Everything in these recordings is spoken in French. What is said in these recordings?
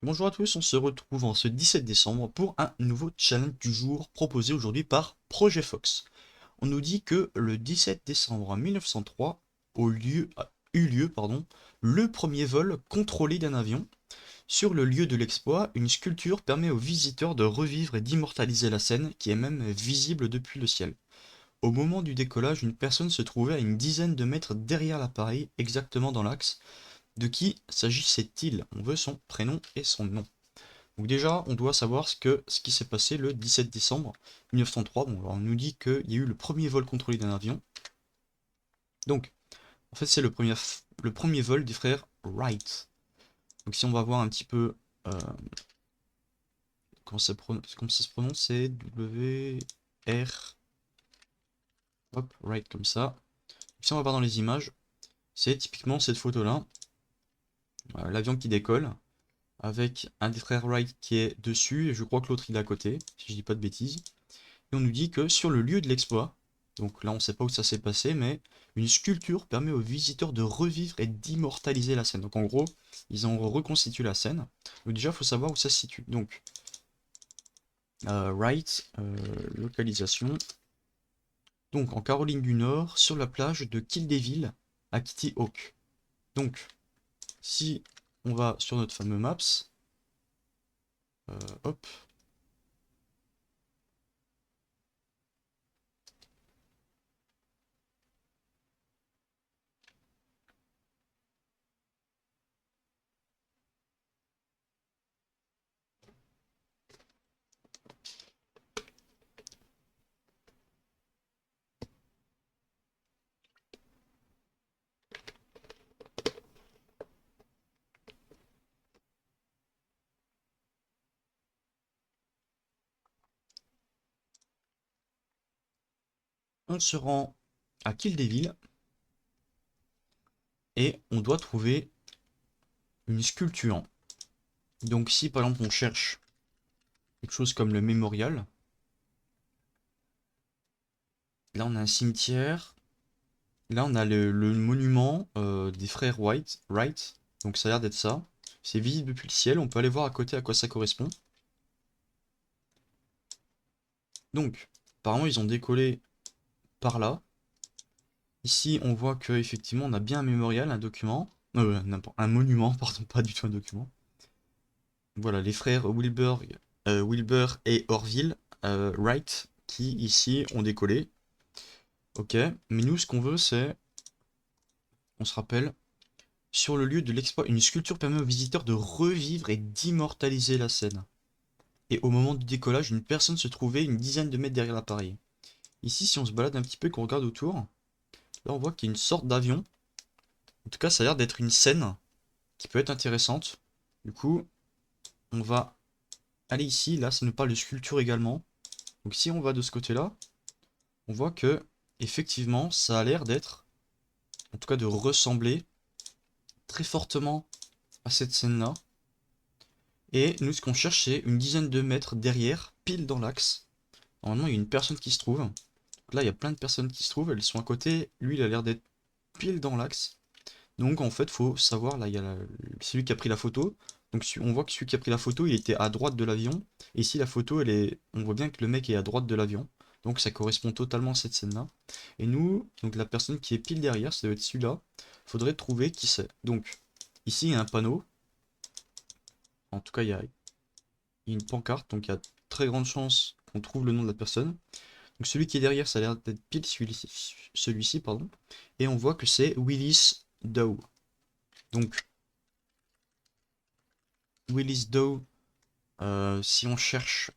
Bonjour à tous, on se retrouve en ce 17 décembre pour un nouveau challenge du jour proposé aujourd'hui par Projet Fox. On nous dit que le 17 décembre 1903 eut lieu le premier vol contrôlé d'un avion. Sur le lieu de l'exploit, une sculpture permet aux visiteurs de revivre et d'immortaliser la scène qui est même visible depuis le ciel. Au moment du décollage, une personne se trouvait à une dizaine de mètres derrière l'appareil, exactement dans l'axe. De qui s'agissait-il? On veut son prénom et son nom. Donc déjà, on doit savoir ce qui s'est passé le 17 décembre 1903. Bon, alors on nous dit qu'il y a eu le premier vol contrôlé d'un avion. Donc, en fait, c'est le premier vol des frères Wright. Donc si on va voir un petit peu comment ça se prononce, c'est W-R, hop, Wright comme ça. Si on va voir dans les images, c'est typiquement cette photo-là, l'avion qui décolle, avec un des frères Wright qui est dessus, et je crois que l'autre il est à côté, si je dis pas de bêtises. Et on nous dit que sur le lieu de l'exploit, donc là on ne sait pas où ça s'est passé, mais une sculpture permet aux visiteurs de revivre et d'immortaliser la scène. Donc en gros, ils ont reconstitué la scène. Donc déjà, il faut savoir où ça se situe. Donc, right, localisation. Donc en Caroline du Nord, sur la plage de Kill Devil à Kitty Hawk. Donc, si on va sur notre fameux Maps, hop, on se rend à Kill Devil et on doit trouver une sculpture. Donc si par exemple on cherche quelque chose comme le mémorial, là on a un cimetière, là on a le monument des frères Wright, donc ça a l'air d'être ça. C'est visible depuis le ciel, on peut aller voir à côté à quoi ça correspond. Donc, apparemment ils ont décollé par là. Ici on voit que effectivement on a bien un mémorial, un document, un monument, pardon, pas du tout un document. Voilà, les frères Wilbur et Orville Wright qui ici ont décollé. Ok, mais nous ce qu'on veut c'est, on se rappelle, sur le lieu de l'exploit, une sculpture permet aux visiteurs de revivre et d'immortaliser la scène. Et au moment du décollage, une personne se trouvait une dizaine de mètres derrière l'appareil. Ici, si on se balade un petit peu et qu'on regarde autour, là on voit qu'il y a une sorte d'avion. En tout cas, ça a l'air d'être une scène qui peut être intéressante. Du coup, on va aller ici. Là, ça nous parle de sculpture également. Donc si on va de ce côté-là, on voit que, effectivement, ça a l'air d'être, en tout cas de ressembler très fortement à cette scène-là. Et nous, ce qu'on cherche, c'est une dizaine de mètres derrière, pile dans l'axe. Normalement, il y a une personne qui se trouve. Donc là, il y a plein de personnes qui se trouvent. Elles sont à côté. Lui, il a l'air d'être pile dans l'axe. Donc, en fait, faut savoir. Là, il y a celui qui a pris la photo. Donc, on voit que celui qui a pris la photo, il était à droite de l'avion. Et ici, la photo, on voit bien que le mec est à droite de l'avion. Donc, ça correspond totalement à cette scène-là. Et nous, donc la personne qui est pile derrière, ça doit être celui-là. Faudrait trouver qui c'est. Donc, ici, il y a un panneau. En tout cas, il y a une pancarte, donc il y a très grande chance qu'on trouve le nom de la personne. Donc celui qui est derrière, ça a l'air d'être pile celui-ci, pardon. Et on voit que c'est Willis Dow. Donc Willis Dow, si on cherche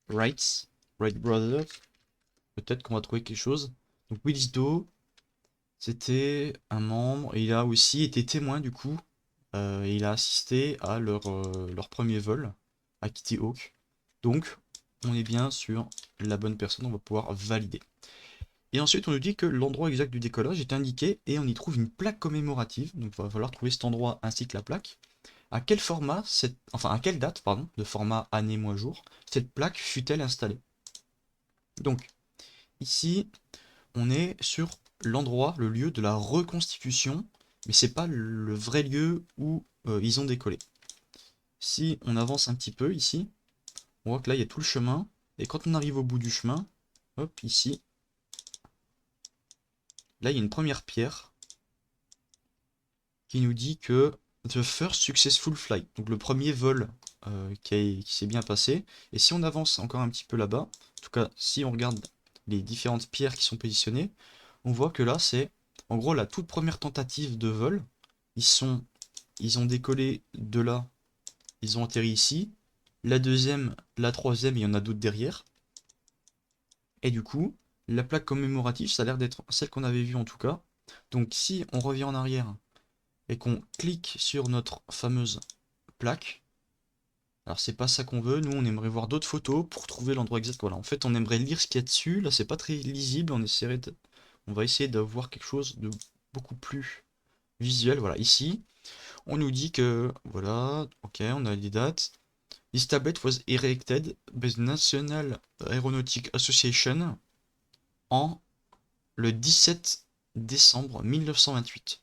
Wright Brothers, peut-être qu'on va trouver quelque chose. Donc Willis Dow, c'était un membre, et il a aussi été témoin du coup. Et il a assisté à leur premier vol à Kitty Hawk. Donc, on est bien sur la bonne personne, on va pouvoir valider. Et ensuite, on nous dit que l'endroit exact du décollage est indiqué et on y trouve une plaque commémorative. Donc, il va falloir trouver cet endroit ainsi que la plaque. À quel format, à quelle date, pardon, de format année, mois, jour, cette plaque fut-elle installée? Donc, ici, on est sur l'endroit, le lieu de la reconstitution, mais c'est pas le vrai lieu où ils ont décollé. Si on avance un petit peu ici, on voit que là il y a tout le chemin, et quand on arrive au bout du chemin, hop, ici, là il y a une première pierre qui nous dit que The first successful flight, donc le premier vol qui s'est bien passé. Et si on avance encore un petit peu là-bas, en tout cas si on regarde les différentes pierres qui sont positionnées, on voit que là c'est en gros la toute première tentative de vol. Ils ont décollé de là, ils ont atterri ici. La deuxième, la troisième, il y en a d'autres derrière. Et du coup, la plaque commémorative, ça a l'air d'être celle qu'on avait vue en tout cas. Donc si on revient en arrière et qu'on clique sur notre fameuse plaque, alors c'est pas ça qu'on veut, nous on aimerait voir d'autres photos pour trouver l'endroit exact. Voilà, en fait on aimerait lire ce qu'il y a dessus, là c'est pas très lisible, on va essayer d'avoir quelque chose de beaucoup plus visuel. Voilà, ici, on nous dit que, voilà, ok, on a les dates. This tablet was erected by the National Aeronautic Association en le 17 décembre 1928.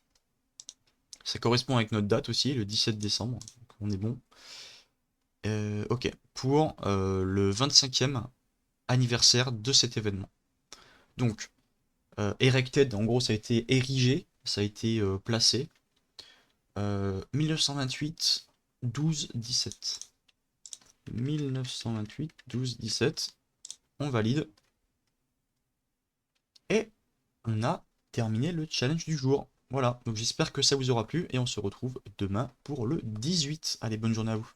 Ça correspond avec notre date aussi, le 17 décembre, donc on est bon. Ok, pour le 25e anniversaire de cet événement. Donc, erected, en gros, ça a été érigé, ça a été placé. 1928, 12, 17. 1928, 12, 17. On valide. Et on a terminé le challenge du jour. Voilà, donc j'espère que ça vous aura plu et on se retrouve demain pour le 18. Allez, bonne journée à vous.